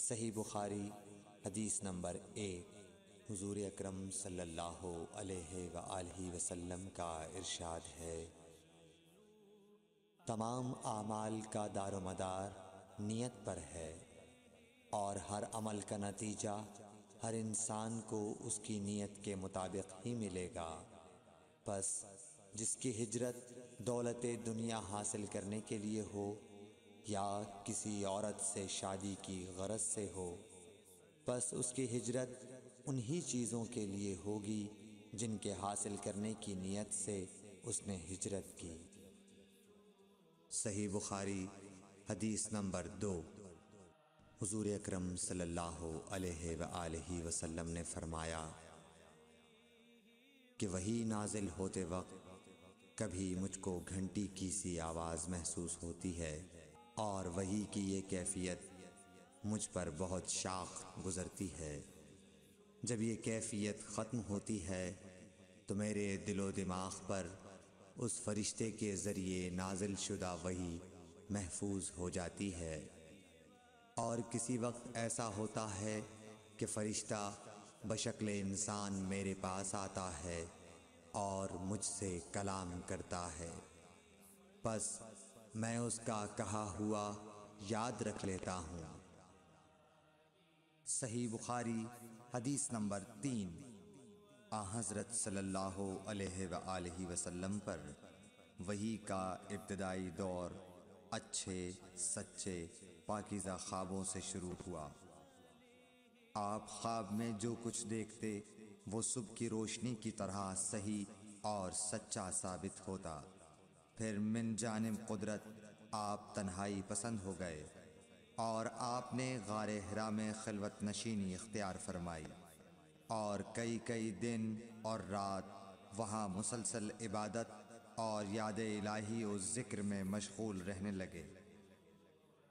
صحیح بخاری حدیث نمبر 1۔ حضور اکرم صلی اللہ علیہ وآلہ وسلم کا ارشاد ہے، تمام اعمال کا دار و مدار نیت پر ہے، اور ہر عمل کا نتیجہ ہر انسان کو اس کی نیت کے مطابق ہی ملے گا۔ پس جس کی ہجرت دولت دنیا حاصل کرنے کے لیے ہو یا کسی عورت سے شادی کی غرض سے ہو، پس اس کی ہجرت انہی چیزوں کے لیے ہوگی جن کے حاصل کرنے کی نیت سے اس نے ہجرت کی۔ صحیح بخاری حدیث نمبر 2۔ حضور اکرم صلی اللہ علیہ وآلہ وسلم نے فرمایا کہ وحی نازل ہوتے وقت کبھی مجھ کو گھنٹی کی سی آواز محسوس ہوتی ہے، اور وحی کی یہ کیفیت مجھ پر بہت شاق گزرتی ہے۔ جب یہ کیفیت ختم ہوتی ہے تو میرے دل و دماغ پر اس فرشتے کے ذریعے نازل شدہ وحی محفوظ ہو جاتی ہے، اور کسی وقت ایسا ہوتا ہے کہ فرشتہ بشکل انسان میرے پاس آتا ہے اور مجھ سے کلام کرتا ہے، پس میں اس کا کہا ہوا یاد رکھ لیتا ہوں۔ صحیح بخاری حدیث نمبر 3۔ حضرت صلی اللہ علیہ وآلہ وسلم پر وحی کا ابتدائی دور اچھے سچے پاکیزہ خوابوں سے شروع ہوا۔ آپ خواب میں جو کچھ دیکھتے وہ صبح کی روشنی کی طرح صحیح اور سچا ثابت ہوتا۔ پھر من جانب قدرت آپ تنہائی پسند ہو گئے، اور آپ نے غار حرا میں خلوت نشینی اختیار فرمائی، اور کئی دن اور رات وہاں مسلسل عبادت اور یاد الہی و ذکر میں مشغول رہنے لگے۔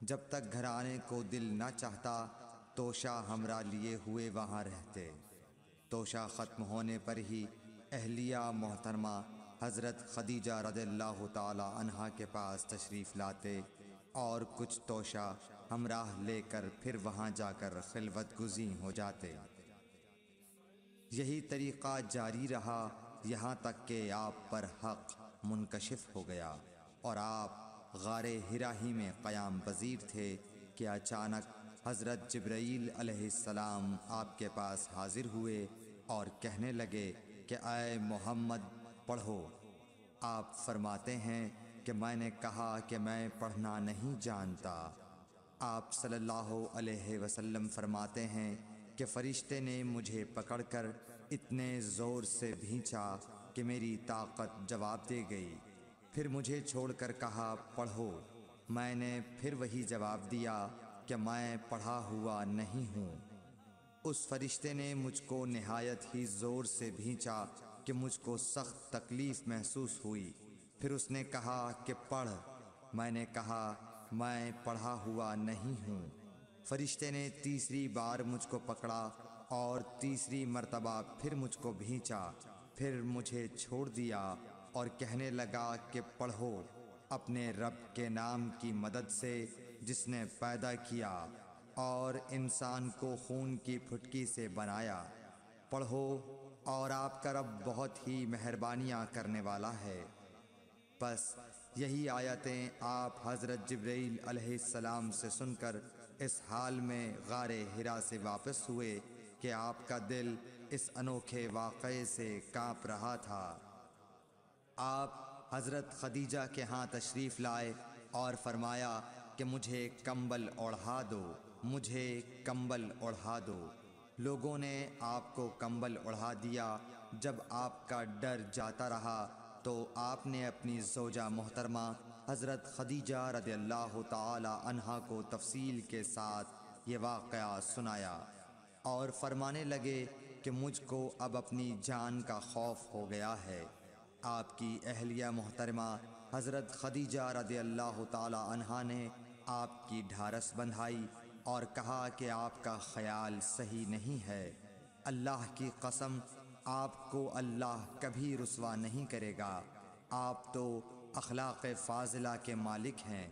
جب تک گھر آنے کو دل نہ چاہتا توشہ ہمراہ لیے ہوئے وہاں رہتے۔ توشہ ختم ہونے پر ہی اہلیہ محترمہ حضرت خدیجہ رضی اللہ تعالی عنہا کے پاس تشریف لاتے، اور کچھ توشہ ہمراہ لے کر پھر وہاں جا کر خلوت گزین ہو جاتے۔ یہی طریقہ جاری رہا یہاں تک کہ آپ پر حق منکشف ہو گیا، اور آپ غار حرا ہی میں قیام پذیر تھے کہ اچانک حضرت جبرائیل علیہ السلام آپ کے پاس حاضر ہوئے اور کہنے لگے کہ اے محمد پڑھو۔ آپ فرماتے ہیں کہ میں نے کہا کہ میں پڑھنا نہیں جانتا۔ آپ صلی اللہ علیہ وسلم فرماتے ہیں کہ فرشتے نے مجھے پکڑ کر اتنے زور سے بھینچا کہ میری طاقت جواب دے گئی، پھر مجھے چھوڑ کر کہا پڑھو۔ میں نے پھر وہی جواب دیا کہ میں پڑھا ہوا نہیں ہوں۔ اس فرشتے نے مجھ کو نہایت ہی زور سے بھینچا کہ مجھ کو سخت تکلیف محسوس ہوئی، پھر اس نے کہا کہ پڑھ۔ میں نے کہا میں پڑھا ہوا نہیں ہوں۔ فرشتے نے تیسری بار مجھ کو پکڑا اور تیسری مرتبہ پھر مجھ کو بھینچا، پھر مجھے چھوڑ دیا اور کہنے لگا کہ پڑھو اپنے رب کے نام کی مدد سے جس نے پیدا کیا اور انسان کو خون کی پھٹکی سے بنایا۔ پڑھو اور آپ کا رب بہت ہی مہربانیاں کرنے والا ہے۔ بس یہی آیتیں آپ حضرت جبرائیل علیہ السلام سے سن کر اس حال میں غار حرا سے واپس ہوئے کہ آپ کا دل اس انوکھے واقعے سے کانپ رہا تھا۔ آپ حضرت خدیجہ کے ہاں تشریف لائے اور فرمایا کہ مجھے کمبل اوڑھا دو، مجھے کمبل اوڑھا دو۔ لوگوں نے آپ کو کمبل اوڑھا دیا۔ جب آپ کا ڈر جاتا رہا تو آپ نے اپنی زوجہ محترمہ حضرت خدیجہ رضی اللہ تعالی عنہا کو تفصیل کے ساتھ یہ واقعہ سنایا، اور فرمانے لگے کہ مجھ کو اب اپنی جان کا خوف ہو گیا ہے۔ آپ کی اہلیہ محترمہ حضرت خدیجہ رضی اللہ تعالی عنہا نے آپ کی ڈھارس بندھائی اور کہا کہ آپ کا خیال صحیح نہیں ہے۔ اللہ کی قسم آپ کو اللہ کبھی رسوا نہیں کرے گا۔ آپ تو اخلاق فاضلہ کے مالک ہیں،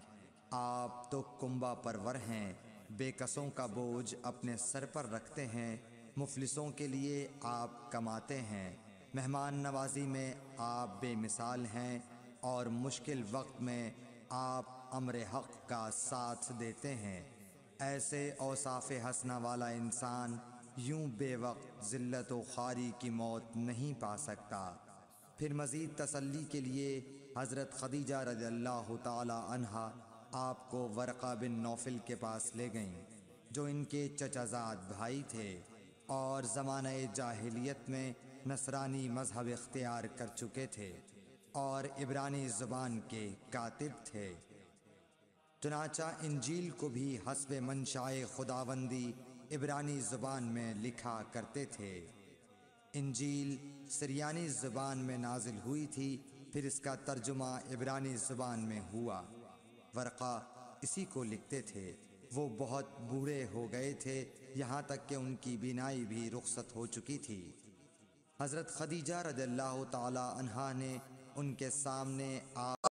آپ تو کنبہ پرور ہیں، بےکسوں کا بوجھ اپنے سر پر رکھتے ہیں، مفلسوں کے لیے آپ کماتے ہیں، مہمان نوازی میں آپ بے مثال ہیں، اور مشکل وقت میں آپ امر حق کا ساتھ دیتے ہیں۔ ایسے اوصاف حسنہ والا انسان یوں بے وقت ذلت و خواری کی موت نہیں پا سکتا۔ پھر مزید تسلی کے لیے حضرت خدیجہ رضی اللہ تعالی عنہا آپ کو ورقہ بن نوفل کے پاس لے گئیں، جو ان کے چچا زاد بھائی تھے اور زمانہ جاہلیت میں نصرانی مذہب اختیار کر چکے تھے اور عبرانی زبان کے کاتب تھے۔ چنانچہ انجیل کو بھی حسب منشاء خداوندی عبرانی زبان میں لکھا کرتے تھے۔ انجیل سریانی زبان میں نازل ہوئی تھی، پھر اس کا ترجمہ عبرانی زبان میں ہوا۔ ورقہ اسی کو لکھتے تھے۔ وہ بہت بوڑھے ہو گئے تھے، یہاں تک کہ ان کی بینائی بھی رخصت ہو چکی تھی۔ حضرت خدیجہ رضی اللہ تعالی عنہا نے ان کے سامنے